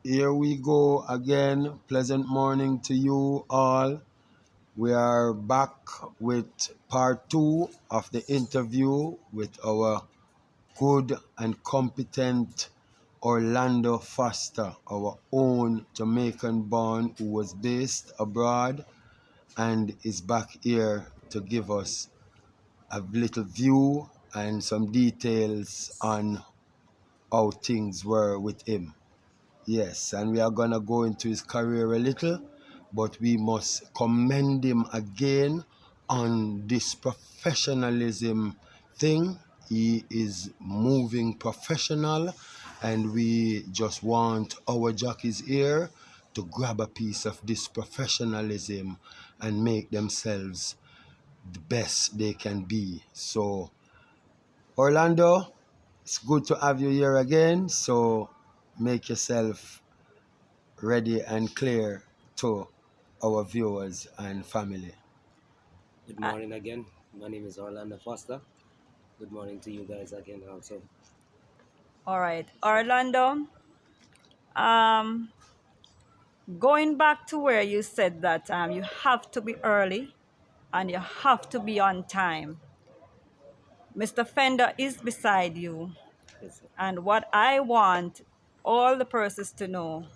Here we go again. Pleasant morning to you all. We are back with part two of the interview with our good and competent Orlando Foster, our own Jamaican born who was based abroad and is back here to give us a little view and some details on how things were with him. Yes, and we are going to go into his career a little, but we must commend him again on this professionalism thing. He is moving professional, and we just want our jockeys here to grab a piece of this professionalism and make themselves the best they can be. So, Orlando, it's good to have you here again. So, make yourself ready and clear to our viewers and family. Good Uh, morning again. My name is Orlando Foster. Good morning to you guys again also. all right, Orlando. Um, Going back to where you said that you have to be early and you have to be on time. Mr. Fender is beside you, Yes, sir. and what I want all the persons to know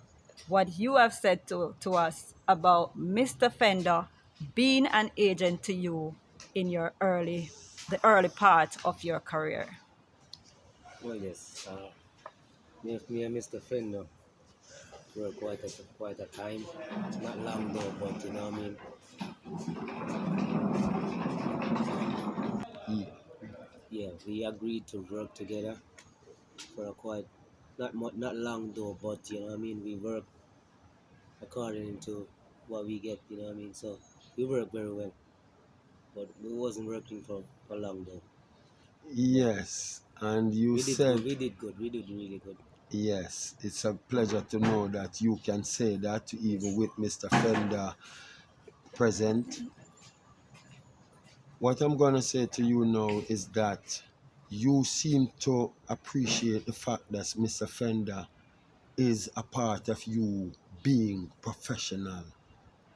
what you have said to us about Mr. Fender being an agent to you in your the early part of your career. Well, yes. Me and Mr. Fender were quite a time. Not long though, but you know what I mean. Ye- Yeah, we agreed to work together for a quite not long though, but you know what I mean. We work according to what we get. You know what I mean. So we work very well, but we wasn't working for long though. But Yes, and you we did good. said, We did good. We did really good. yes, it's a pleasure to know that you can say that even Yes. with Mr. Fender present. What I'm going to say to you now is that you seem to appreciate the fact that Mr. Fender is a part of you being professional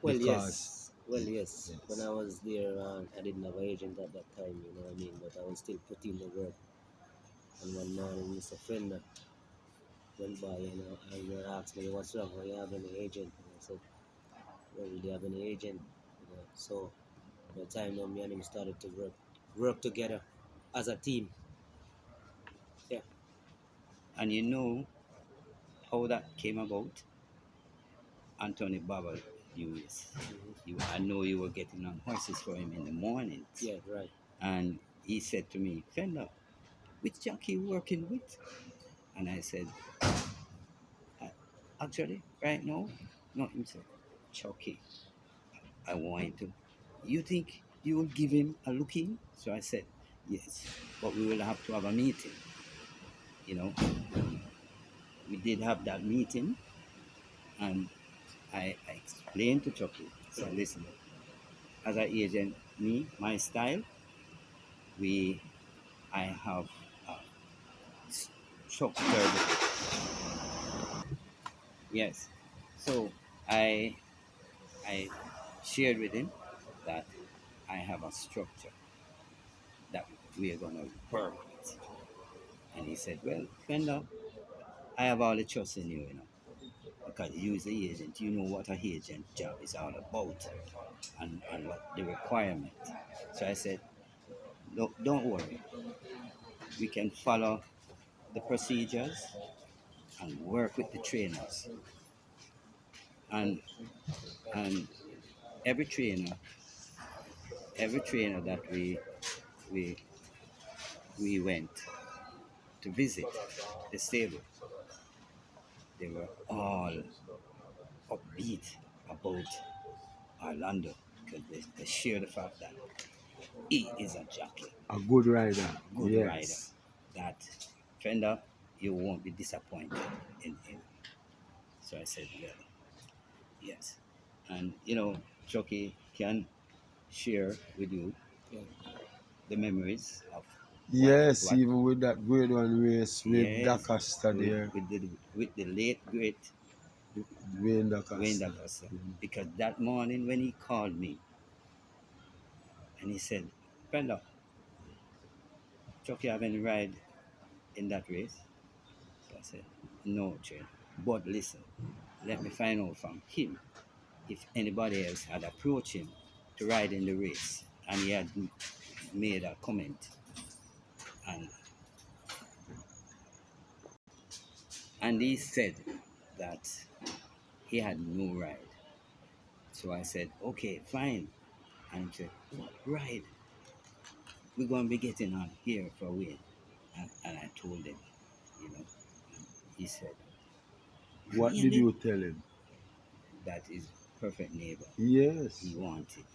Well, because, yes. Well, yes. When yes, I was there, I didn't have an agent at that time, you know what I mean? But I was still putting the work. And one morning, Mr. Fender went by, and asked me, "What's wrong? Do you have any agent?" And I said, "I don't really have any agent." So by the time now, me and him started to work together as a team. Yeah. And you know how that came about? Anthony Baba, Hmm. I know you were getting on horses for him in the mornings. Yeah, right. And he said to me, Fender, which jockey you working with? And I said, "I- actually, right now, not himself, Chucky. I want him to. You think you will give him a look in? So I said, yes, but we will have to have a meeting. You know, we did have that meeting, and I explained to Chucky, so listen, as an agent, my style, we, I have structured, yes. So I, I shared with him that I have a structure that we are gonna work with, and he said, "Well, Fender, I have all the trust in you, because you is the agent, you know what a agent job is all about, and what the requirement." So I said, "No, don't worry, we can follow the procedures and work with the trainers, and and every trainer every trainer that we we went to visit the stable, they were all upbeat about Orlando, because they share the fact that he is a jockey, a good rider. good rider, Yes. that Fender, you won't be disappointed in him." So I said, well, yes. And Chucky can share with you Yeah. the memories of what Yes, what even with that grade one race with yes, Dakasta with there. with the late great. Wayne the Wayne Costa. Augusta. Because that morning when he called me and he said, Brenda, Chuck, you have any ride in that race? So I said, no, train. But listen, let me find out from him if anybody else had approached him to ride in the race and he had made a comment. And, and he said that he had no ride. So I said, okay, fine. And he said, what ride? We're going to be getting on here for a while. And I told him, you know, and he said, What did really? you tell him? That is perfect neighbor. He Yes. wanted.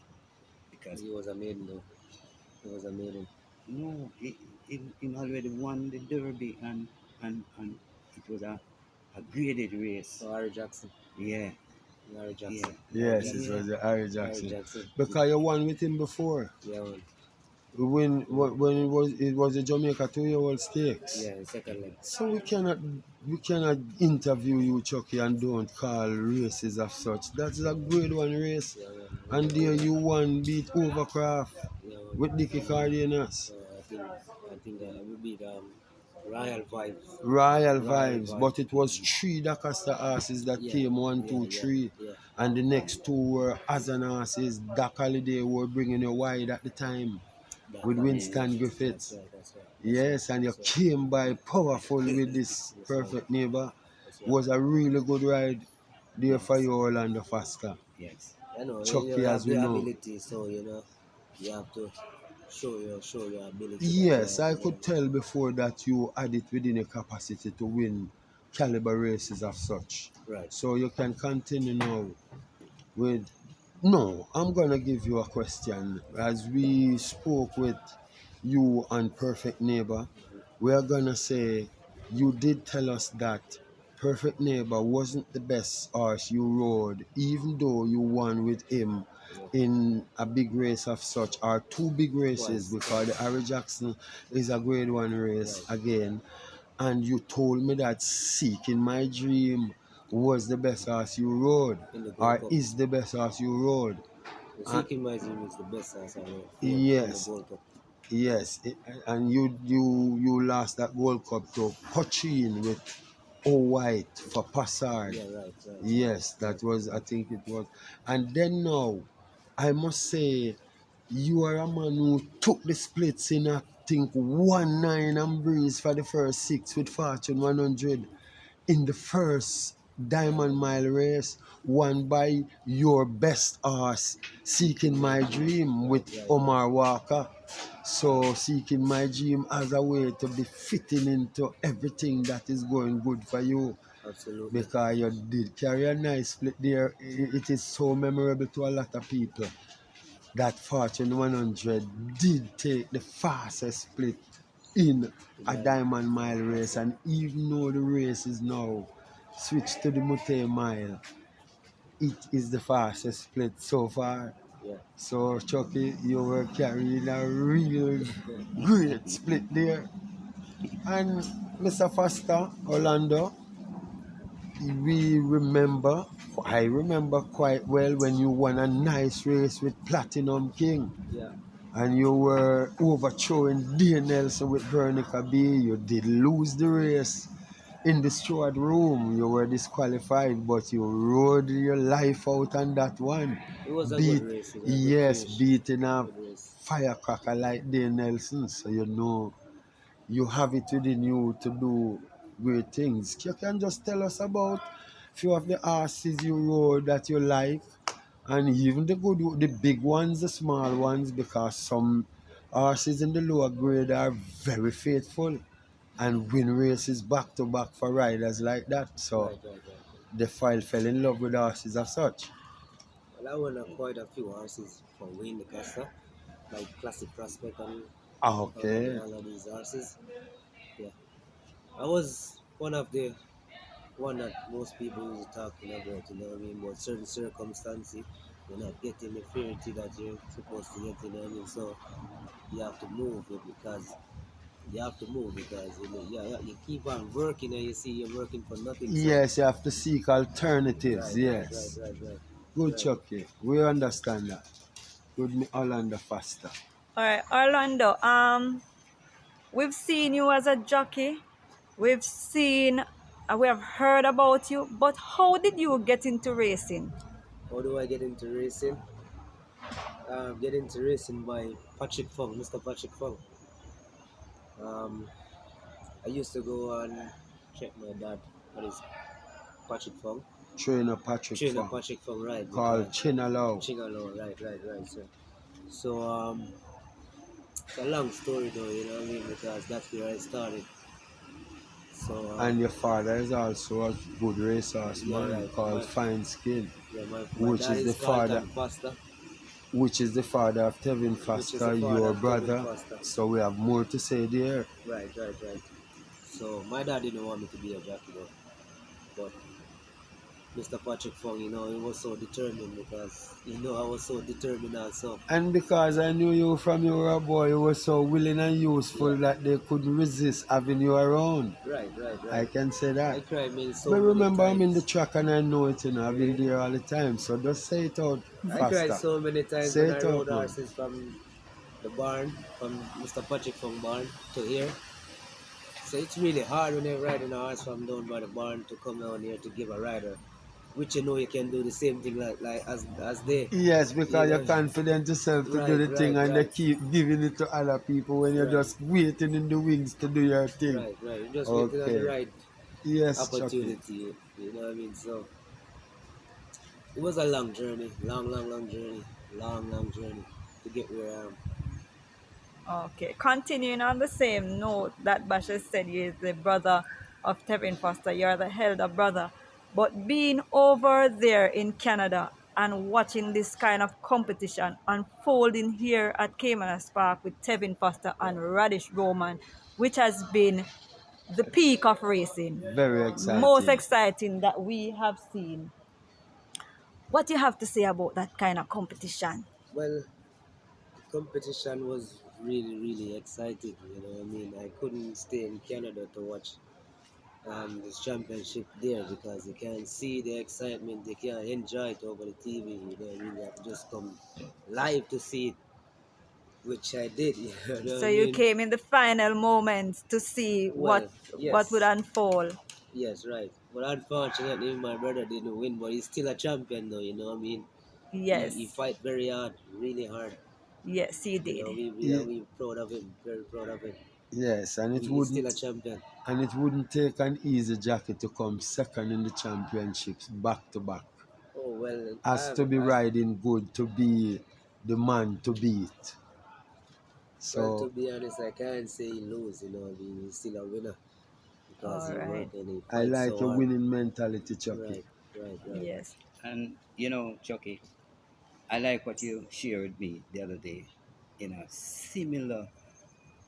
Because, He was a maiden though. He was a maiden. no, he already won the Derby and it was a graded race. So Harry Jackson. Yeah, Harry yeah, Jackson. Harry Yes, it Jackson. yeah. was Harry Harry Jackson. Jackson. Because you won with him before. Yeah, man. When it was a Jamaica 2-year-old stakes. Yeah, in second leg. So we cannot interview you, Chucky, and don't call races of such. That's a grade one race. Yeah, man. And there you won, beat Overcraft Yeah, man. with Dickie Cardenas. I think that would be the Royal Vibes. Royal Royal vibes, but Vibes. it was three Dacosta horses that Yeah, came one, yeah, two, yeah, three, yeah. and the next two were Azan horses. Doc Holiday were bringing you wide at the time That with holiday. Yeah. Winston That's Griffiths. right. That's right. That's right. Yes, and you That's right. came by powerful with this Yes, man. perfect neighbor. Yes, man. Was a really good ride there for Yes, you, Orlando Faster. yes. I know you Chucky, have as we the know. ability, so you have to show your ability that you Yes, have. I You know could what I mean? tell before that you had it within your capacity to win caliber races of such. Right. So you can continue now with. No, I'm gonna give you a question. As we spoke with you on Perfect Neighbor, we are gonna say you did tell us that Perfect Neighbor wasn't the best horse you rode, even though you won with him Yeah. in a big race of such, or two big races, Twice, because the twice. Harry Jackson is a grade one race Right. again. And you told me that Seeking My Dream was the best horse you rode, In the Gold or Cup. is the best horse you rode. The Uh, Seeking My Dream is the best as I know. Fourth in the yes, Gold Cup. yes, and you lost that World Cup to Cochin with O White for Passard. Yeah, right, right, right, Yes, right. that was, I think it was. And then now, I must say, you are a man who took the splits in, I think, 1-9 and breeze for the first six with Fortune 100 in the first Diamond Mile race, won by your best horse, Seeking My Dream with Right, right, right. Omar Walker. So Seeking My Dream as a way to be fitting into everything that is going good for you, Absolutely. because you did carry a nice split there. It is so memorable to a lot of people that Fortune 100 did take the fastest split in The a diamond. Diamond Mile That's race. right. And even though the race is now switched to the Mute Mile, it is the fastest split so far. Yeah. So Chucky, you were carrying a real great split there. And Mr. Foster, Orlando, we remember, I remember quite well when you won a nice race with Platinum King Yeah. and you were overthrowing Dean Nelson with Veronica B. You did lose the race in the steward room. You were disqualified, but you rode your life out on that one. It was a good Beat, race, a good yes, finish. beating a Good race. firecracker like Dean Nelson. So you know you have it within you to do great things. You can just tell us about few of the horses you rode that you like, and even the big ones, the small ones, because some horses in the lower grade are very faithful and win races back to back for riders like that. So Right, right, right. the file fell in love with horses as such. Well, I won quite a few horses for Wayne the Costa, like Classic Prospect and Okay. all of these horses. Yeah. I was one that most people is talking about, you know what I mean? But certain circumstances, you're not getting the fairity that you're supposed to get, you know what I mean? So you have to move it because you have to move because you keep on working and you see you're working for nothing. So Yes, you have to seek alternatives. right, right, right, Yes. right, right, Good, right. Chucky. We understand that. Good, me Orlando faster. All right, Orlando. We've seen you as a jockey. We've seen, we have heard about you. But how did you get into racing? How do I get into racing? Get into racing by Patrick Fung, Mr. Patrick Fung. Um, I used to go and check my dad. What is Patrick Fung? Trainer Patrick Trainer Fong. Patrick Fung, right? Called Because Chinalow. Chingalo, right, right, right. So it's a long story though, you know what I mean? Because that's where I started. So And your father is also a good racehorse yeah, man right. called Fine Skin, Yeah, my which dad is the is father Carlton Foster, which is the father of Tevin which is the Foster, father your of Kevin brother. Foster. So we have more to say there. Right, right, right. So my dad didn't want me to be a jockey though, but Mr. Patrick Fong, he was so determined because I was so determined also. And because I knew you from you were a boy, you were so willing and Yeah, useful that they couldn't resist having you around. right, right, I right. can say I that. cried man But so many remember, I'm in the times. track and I know it, I've been Really? there all the time. So just say it out I cried faster. so many times Say when I it rode out, man. horses from the barn, from Mr. Patrick Fong barn to here. So it's really hard when you're riding a horse from down by the barn to come down here to give a rider, which you can do the same thing like as they, Yes, you because you're know. confident yourself to do Right, the thing right, and they right, keep giving it to other people when you're right, just waiting in the wings to do your thing. right, right. You're just waiting on the Okay. right Yes, Chucky. opportunity. You know what I mean? So it was a long journey, long, long, long journey, long, long journey to get where I am. Okay, continuing on the same note that Basha said, you're the brother of Tevin Foster, you're the elder brother. But being over there in Canada and watching this kind of competition unfolding here at Caymanas Park with Tevin Foster and Radish Roman, which has been the peak of racing, Very most exciting. exciting that we have seen. What do you have to say about that kind of competition? Well, the competition was really, really exciting. You know what I mean? I couldn't stay in Canada to watch this championship there because you can't see the excitement, you can't enjoy it over the TV. You know what I mean? You have to just come live to see it, which I did. You know what So I you mean? came in the final moments to see Well, what would yes. unfold. Yes, right. But unfortunately, my brother didn't win, but he's still a champion, though. You know what I mean? He Yes, fight very hard, really hard. yes, he You did. know, we are Ye- we proud of him, very proud of him. Yes, and it He's still a wouldn't champion. take an easy jacket to come second in the championships back to back. Oh well, Has to be riding good to be the man to beat. well, to So be honest, I can't say he lose. You know, what I mean, he's still a winner because All he right. work and he I fights like so your hard. winning mentality, Chucky. Right, right, right. Yes. And Chucky, I like what you shared with me the other day in a similar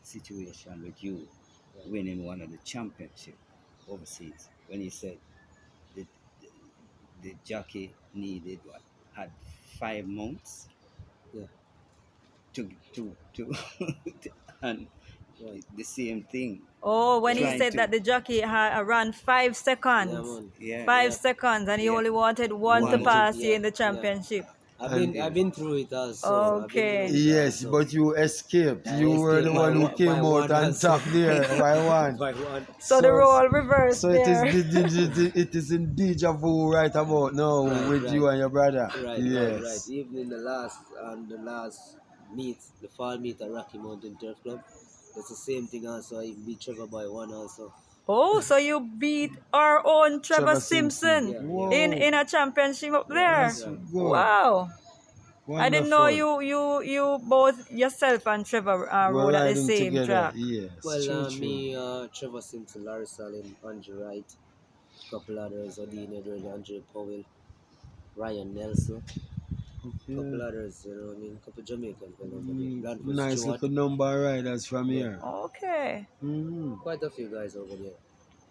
situation with you Right. winning one of the championship overseas when you said the, the, the jockey needed what had 5 months Yeah, to and right. the same thing Oh, when he Yes. trying said to that the jockey had ran Yeah, 5 seconds, man. yeah five Yeah, seconds, and he yeah only wanted one to One to pass you yeah, in the yeah. championship. and I've been through it also. I've been through Okay. it yes, also. but you escaped. I You were escaped the one who by came out one on also. top there by one. By one. So the So role reversed so it is there. it is in deja vu right about now Right, with right, you and your brother. right, right, right. Yes. Even in the last meet, the fall meet at Rocky Mountain Turf Club, it's the same thing also. I beat Trevor by one also. Oh, so you beat our own Trevor Trevor Simpson. Simpson Yeah, yeah, Whoa, in a championship up right, there. that's right. good. Wow. I didn't know Wonderful. you both yourself and Trevor We're rode at the riding same together. track. Yes, Well, true, true. me, Trevor Simpson, Larry Salin, Andrew Wright, couple others, Odin Edward, Andre Powell, Ryan Nelson, couple Okay. others, you know what I mean? Couple Jamaican fellow over there. Bradford Nice Stewart, little number of riders from yeah. here. Okay. Quite a few guys over there.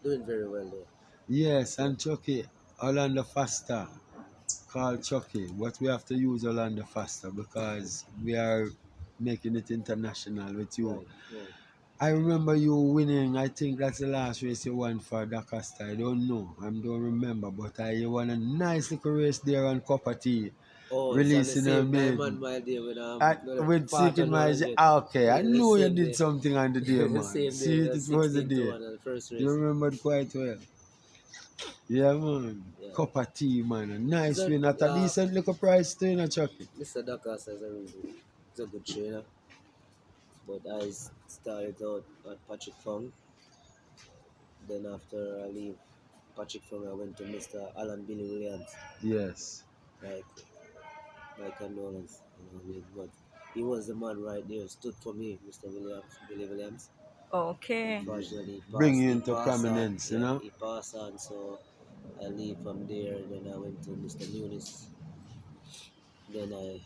Doing very well there. Yes, Yeah, and Chucky, Orlando Faster, called Chucky. But we have to use Orlando Faster because we are making it international with you. right, right. I remember you winning. I think that's the last race you won for Dakasta. I don't know. I don't remember. But you won a nice little race there on Copper Tea, Oh, it's on the releasing a same maiden. diamond mile day when With part Secret on Marriage. 100. Okay, I Yeah, the know you same did day. something on the day, The man. same day, See, the it was the 16 to day. 1 on the first You race. remembered quite well. Yeah, man. Yeah. Copper Tea, man. A nice So, win at a decent little price too, you know, Chucky. Mr. Dakar says he's a good trainer, but I started out at Patrick Fung. Then after I leave Patrick Fung, I went to Mr. Alan Billy Williams. Yes. Like my condolence, what I mean. But he was the man right there, stood for me, Mr. Williams, Billy Williams. Okay. Unfortunately, Bring you he into passed on. prominence, you Yeah, know. he passed on. So I leave from there. Then I went to Mr. Nunes. Then I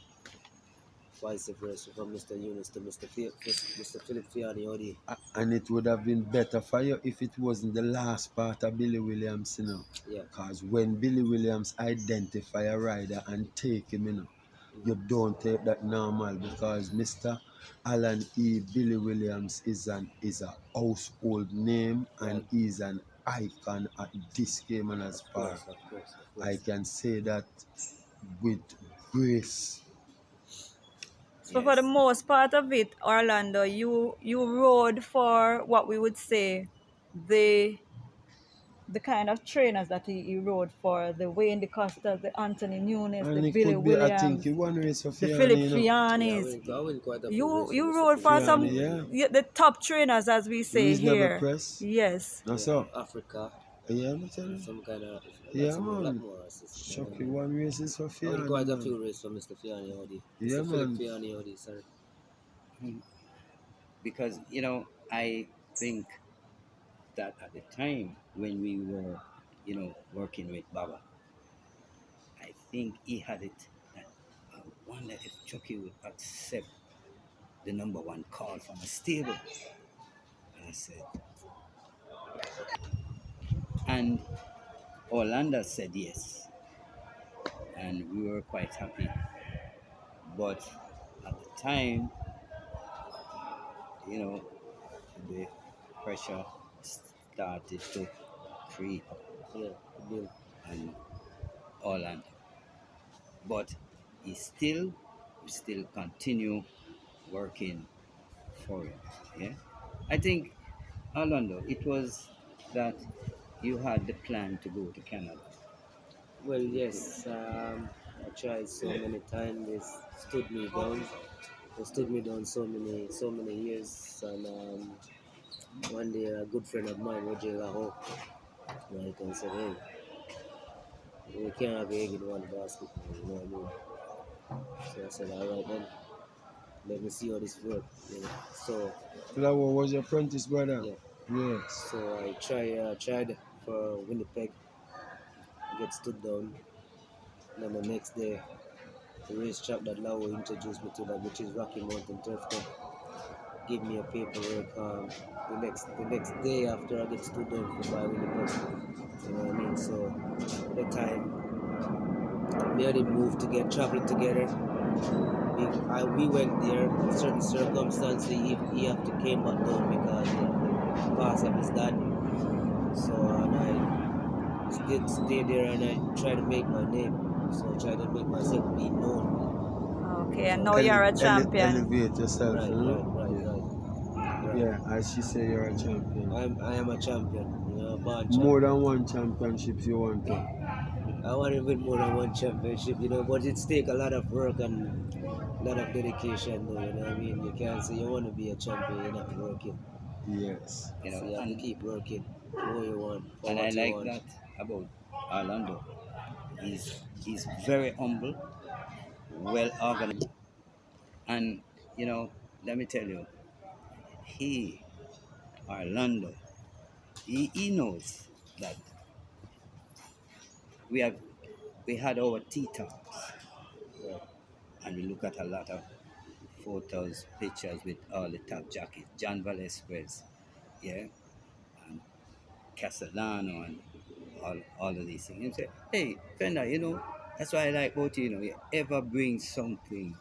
vice versa from Mr. Nunes to Mr. Philip Fiani. And it would have been better for you if it wasn't the last part of Billy Williams, you know. Yeah. Because when Billy Williams identify a rider and take him, you know, you don't take that normal because Mr. Alan E. Billy Williams is a household name and Right. is an icon at this Caymanas Of Park. course, of course, of I course. can say that with grace. So for the Yes. most part of it, Orlando, you rode for what we would say the the kind of trainers that he rode for, the Wayne DeCosta, the Anthony Nunes, the And it Billy could be, I think, Williams, he won race for the Philip Fiani, you know. Yeah, Fianis. I win quite a few You races with you Mr. rode for Fiani, some Fiani. yeah. the top trainers, as we say Reasonable here. press. Yes. No, Yeah, so. Africa, Yeah, I'm telling you. some kind of, Yeah, a lot man. more races. You know what I Chucky mean? won races for I win Fiani, quite a man. few races for Mr. Fiani Audi. Yeah, Mr. Philip man. Fiani Audi, sorry. Because, I think that at the time when we were, working with Baba, I think he had it that I wonder if Chucky would accept the number one call from a stable. And I said, and Orlando said yes. And we were quite happy. But at the time, you know, the pressure started to creep Yeah, Bill. on Orlando. But we still continue working for it. Yeah. I think, Orlando, it was that you had the plan to go to Canada. Well, yes, I tried so many times. They stood me down. They stood me down so many years. And one day, a good friend of mine, Roger Laho, right, and said, "Hey, we can't have egg in one basket, man, you know what I mean?" So I said, "All right then, let me see how this works." You know? So That was your apprentice, brother. yeah, Yes. so I tried for Winnipeg, get stood down. And then the next day, the racetrack that Lau introduced me to, that which is Rocky Mountain Turf Club, give me a paperwork. The next day after I get stood down for buy Winnipeg, you know what I mean. So at the time, me and him moved to get travel together. We went there. Certain circumstances, he have to came back down because the pass of his dad. So and I did stay there and I tried to make my name. So I tried to make myself be known. Okay, and now So you're a champion. Elevate yourself, right, you know? right, right, Yeah. right, right. Yeah, as she say, you're a champion. I am a champion, born More champion. than one championships you want to. I want to win more than one championship, but it's take a lot of work and a lot of dedication, though, you know what I mean? You can't say you want to be a champion, you're not working. Yes. You So know, you have to and keep working for what you want, for and I what you like want. that about Orlando. He's very humble, well organized, and let me tell you, he Orlando, he knows that we have we had our tea talks, Right. and we look at a lot of photos, pictures with all the top jockeys, John Velasquez, yeah, and Castellano, and all of these things. And say, hey, Fender, that's why I like about you. You ever bring something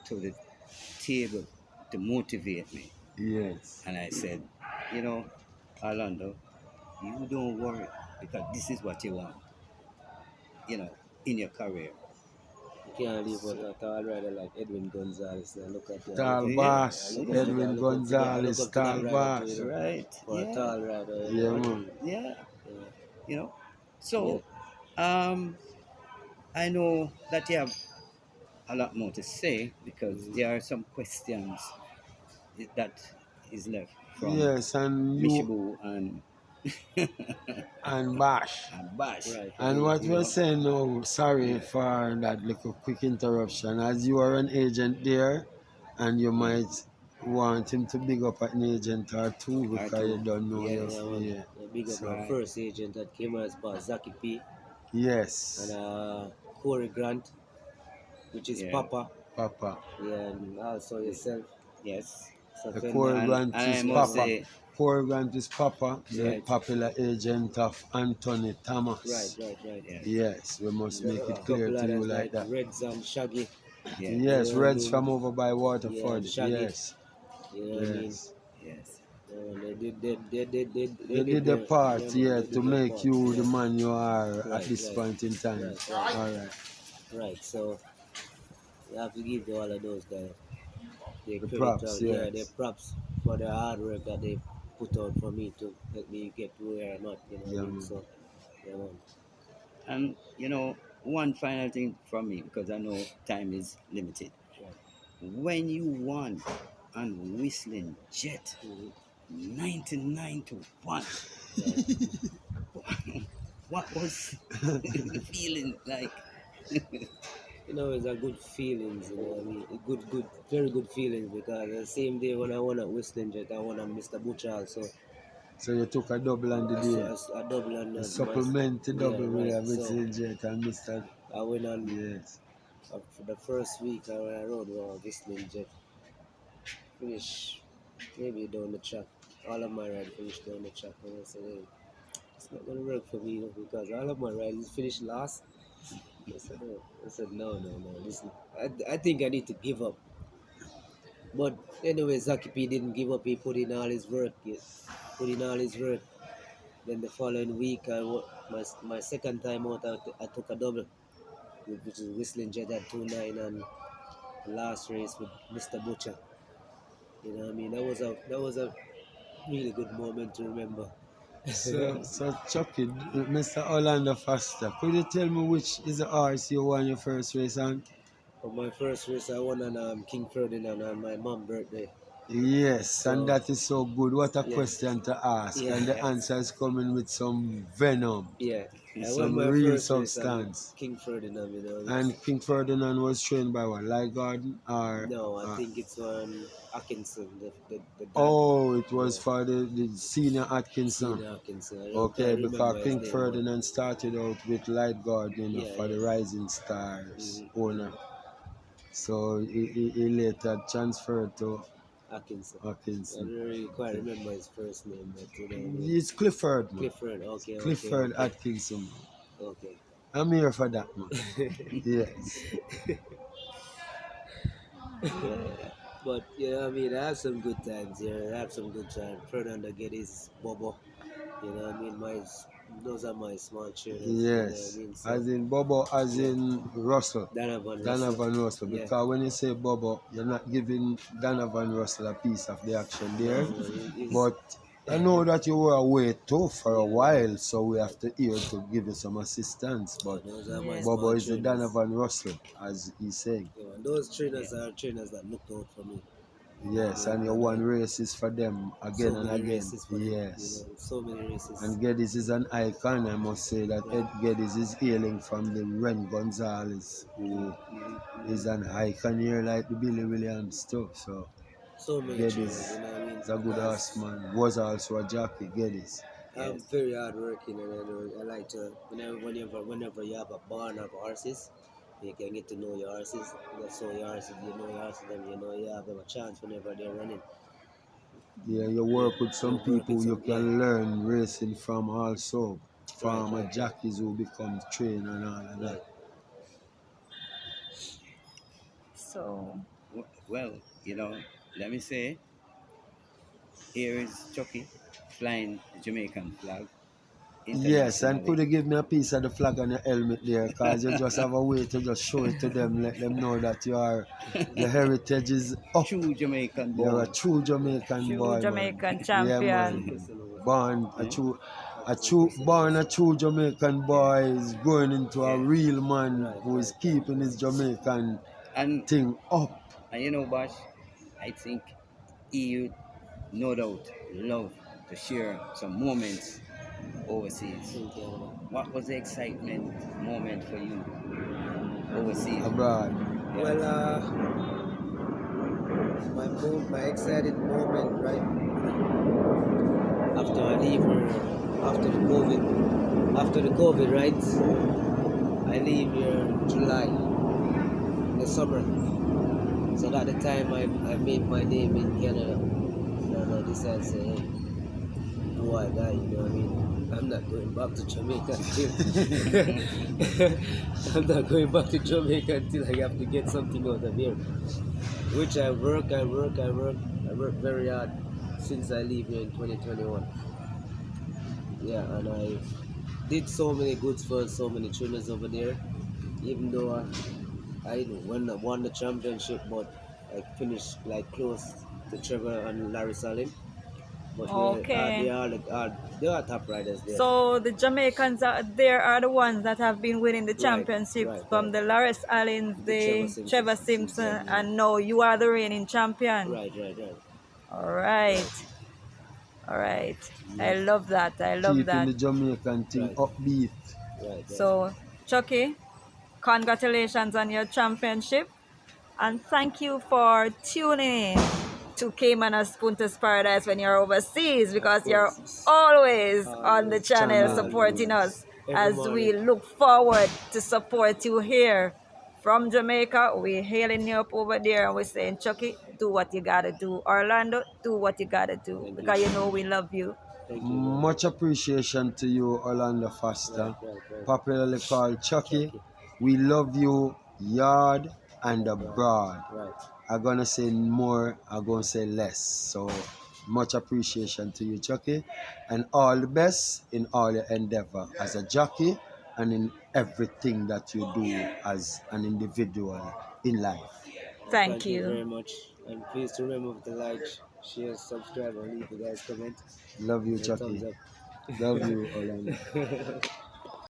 to the table to motivate me. Yes. And I said, you know, Orlando, you don't worry because this is what you want, you know, in your career. You can't leave out So, a tall rider like Edwin Gonzalez. I look at I look Tall up to yeah, that. I Bass, look up to that. I Edwin look up to that. I look Gonzalez, up to that Tall rider too. You Bass. know, right. for a Yeah, tall rider. You know Yeah, what I and man. mean? yeah, Yeah. you know. Yeah. So, um, I know that you have a lot more to say because Mm-hmm. there are some questions that is left from Yes, and you Mishibu and and Bash. and Bash. Right. And Right. what You we're know, saying now, sorry yeah, for that little quick interruption, as you are an agent there, and you yeah. might want him to big up an agent or two Or because you two, don't know your Yeah, yes, man. yeah. Big up my So right, first agent at Caymanas Park, Zaki P, and yes, Corey Grant, which is yeah, Papa. Papa. Yeah, and also yourself, yes. The Safenda. choreograph And I is Yeah, must man. Papa. say, Choreograph is Papa, the yeah, popular agent of Anthony Right, Thomas. right, right. yes, Yes, we And must make a it clear couple to you others like like that. Reds and Shaggy. yeah, You Yes, know what I Reds mean? from over by Yeah, and Waterford. Shaggy. Yes, You know what I mean? yes. yes. And they They did did the their yeah part, man, yeah, they to did their make part. you the Yeah. man you are at Right, this right, point in time. right, right, All right. right. So you have to give to all of those guys their The credit props, yeah, their yes. props for the hard work that they put out for me to help me get to where I'm at, you know what I Yeah, mean? man. So yeah man. And you know, one final thing from me because I know time is limited. Right. When you won on Whistling Jet, Mm-hmm. 99 to 1, Right. what was the feeling like? You know, it's a good feelings, you know what I mean? A good, very good feelings because the same day when I won at Whistling Jet, I won at Mr. Butcher also. So you took a double on the day. I double on A my, supplementary yeah, double with right. a So Mr. Jet and Mr. I went on Yes. for the first week I rode Whistling Jet, finish maybe down the track. All of my ride finished down the track, and I said, hey, it's not gonna work for me, you know, because all of my rides finished last. I said, no. Listen, I think I need to give up. But anyway, Zaki P didn't give up. He put in all his work. He put in all his work. Then the following week, my second time out, I took a double, which is Whistling Jet at 2.9 and the last race with Mr. Butcher. You know what I mean? That was a really good moment to remember. So Chucky, Mr. Orlando Foster, could you tell me which is the horse you won your first race on? For my first race, I won on King Ferdinand on my mom's birthday. Yes, and So that is so good. What a yeah, question to ask. yeah, And the Yes. answer is coming with some venom, yeah. I won some my real first race on substance. King Ferdinand. You know, And King Ferdinand was trained by what? Light Garden or no, I uh, think it's Atkinson, the dad. oh, it was Yeah, for the senior Atkinson. Senior Atkinson. I don't Okay, quite because remember his King name, but Ferdinand started out with Light Garden yeah, for yeah. the Rising Stars owner. Mm-hmm. So he later transferred to Atkinson. I Atkinson. don't really quite Okay. remember his first name, but you know what I mean. It's Clifford, man. Clifford. Okay, okay, Clifford okay, Atkinson. okay. I'm here for that, man. Yes. Yeah. But you know what I mean. I have some good times here. I have some good times. Fernando get his Bobo. You know what I mean. Those are my small trainers. You know what I Yes. mean. So As in Bobo, as yeah, in Russell. Donovan Russell. Donovan Russell. Yeah. Because when you say Bobo, you're not giving Donovan Russell a piece of the action there. No, no, he's But I know that you were away too for a yeah, right, while, so we right. have to here to give you some assistance. Yeah, But those are my Yeah. Bobo small is the trainers. Donovan Russell, as he's saying. Yeah, man. Those Yeah. trainers are trainers that looked out for me. You know what I Yes, and mean? you And won races for them again so and many again. races for them. You Yes. know, so many races. And Geddes is an icon, I must say that Right. Ed Geddes is hailing from the Ren Gonzalez, Mm-hmm, who mm-hmm. is an icon here like the Billy Williams too. So So many trainers. Geddes You know what I mean? is a good Because horseman, was also a jockey, Geddes. I'm Yes. very hardworking, and I like to whenever you have a barn of horses, you can get to know your horses. That's so your horses, you know your horses, then you know you have them a chance whenever they're running. Yeah, you Yeah, work with you some work with people you some, yeah, can learn racing from also. right, Farmer right, right, jockeys who become trained and all of that. right. So Well, you know, let me say, here is Chucky flying the Jamaican flag Yes, and internationally. could you give me a piece of the flag on your helmet there? Because you just have a way to just show it to them, let them know that your heritage is up. True Jamaican You're a born. true Jamaican True boy, man. Jamaican Yeah, champion. man. Born Eh? a true Jamaican boy is growing into a Yeah. real man Right, who is right, right, keeping his right. Jamaican And thing up. you know, Bosh, I think EU no doubt love to share some moments overseas. In Canada. What was the excitement moment for you overseas? Abroad. Well, Yes. my excited moment, right after I leave here, after the COVID, right? I leave here in July, in the summer. So at the time I made my name in Canada. And I decided to say, hey, do I die? You know what I mean? I'm not going back to Jamaica until I'm not going back to Jamaica until I have to get something out of here. Which I work very hard since I leave here in 2021. Yeah, and I did so many goods for so many trainers over there. Even though I won the championship, but I finished like close to Trevor and Larry Salim. But Okay. they are top riders there. So the Jamaicans there are the ones that have been winning the Right, championships right, from right. the Lawrence Allens, The Trevor the Simpson. Trevor Simpson, and now you are the reigning champion. Right, right, right, All right, right, all right. I Yep. love that. I love Keeping that. the Jamaican thing right, upbeat. right, right. So, Chucky, congratulations on your championship. And thank you for tuning in to Caymanas Paradise when you're overseas Of because you're course. always on the Always, channel Channel. supporting always. us Every as we morning. look forward to support you here from Jamaica. We're hailing you up over there and we're saying, Chucky, do what you gotta do. Orlando, do what you gotta do Thank you. because you know we love you. Thank you very Much much. appreciation to you, Orlando Right, Foster, right, right. popularly called Chucky. Chucky. We love you, yard and Right, abroad. right. I'm gonna say more, I'm gonna say less. So much appreciation to you, Chucky, and all the best in all your endeavor as a jockey and in everything that you do as an individual in life. Thank Thank you you. very much. And please remember to like, share, subscribe, and leave the guys comment Love you, and a thumbs Chucky. up. Love you, Orlando.